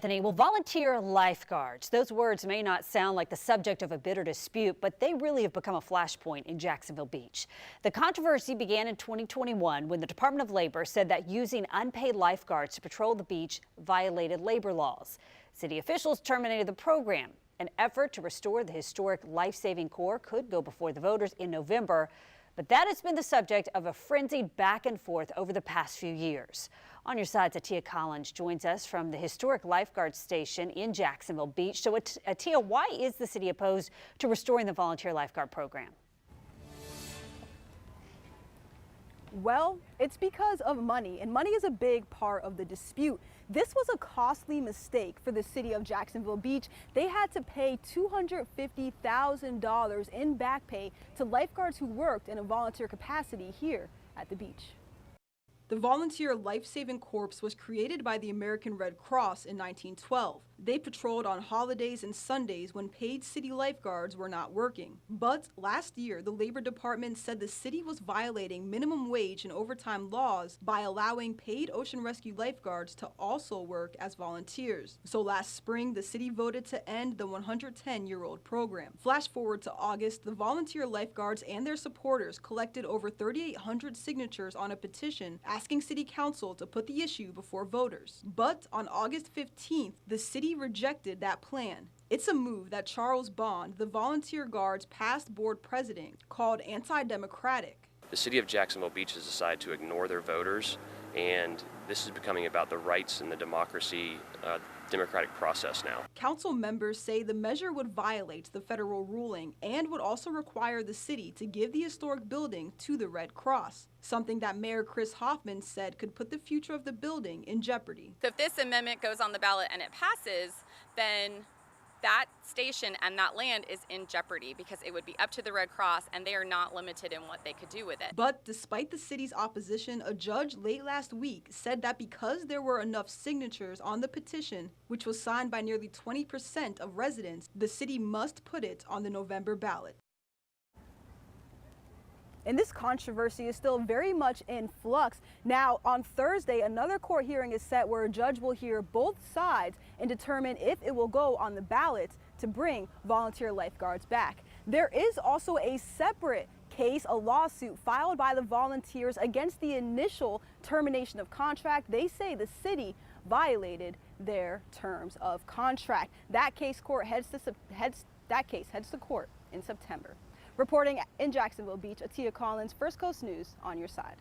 Anthony, well, volunteer lifeguards. Those words may not sound like the subject of a bitter dispute, but they really have become a flashpoint in Jacksonville Beach. The controversy began in 2021 when the Department of Labor said that using unpaid lifeguards to patrol the beach violated labor laws. City officials terminated the program. An effort to restore the historic life-saving corps could go before the voters in November, but that has been the subject of a frenzied back and forth over the past few years. On your side's Atia Collins joins us from the historic lifeguard station in Jacksonville Beach. So Atia, why is the city opposed to restoring the volunteer lifeguard program? Well, it's because of money, and money is a big part of the dispute. This was a costly mistake for the city of Jacksonville Beach. They had to pay $250,000 in back pay to lifeguards who worked in a volunteer capacity here at the beach. The Volunteer Life-Saving Corps was created by the American Red Cross in 1912. They patrolled on holidays and Sundays when paid city lifeguards were not working. But last year, the Labor Department said the city was violating minimum wage and overtime laws by allowing paid ocean rescue lifeguards to also work as volunteers. So last spring, the city voted to end the 110-year-old program. Flash forward to August, the volunteer lifeguards and their supporters collected over 3,800 signatures on a petition asking City Council to put the issue before voters. But on August 15th, the city rejected that plan. It's a move that Charles Bond, the Volunteer Guard's past board president, called anti-democratic. The city of Jacksonville Beach has decided to ignore their voters, and this is becoming about the rights and the democratic process now. Council members say the measure would violate the federal ruling and would also require the city to give the historic building to the Red Cross, something that Mayor Chris Hoffman said could put the future of the building in jeopardy. So if this amendment goes on the ballot and it passes, then that station and that land is in jeopardy because it would be up to the Red Cross and they are not limited in what they could do with it. But despite the city's opposition, a judge late last week said that because there were enough signatures on the petition, which was signed by nearly 20% of residents, the city must put it on the November ballot. And this controversy is still very much in flux. Now, on Thursday, another court hearing is set where a judge will hear both sides and determine if it will go on the ballot to bring volunteer lifeguards back. There is also a separate case, a lawsuit filed by the volunteers against the initial termination of contract. They say the city violated their terms of contract. That case heads to court in September. Reporting in Jacksonville Beach, Atia Collins, First Coast News, on your side.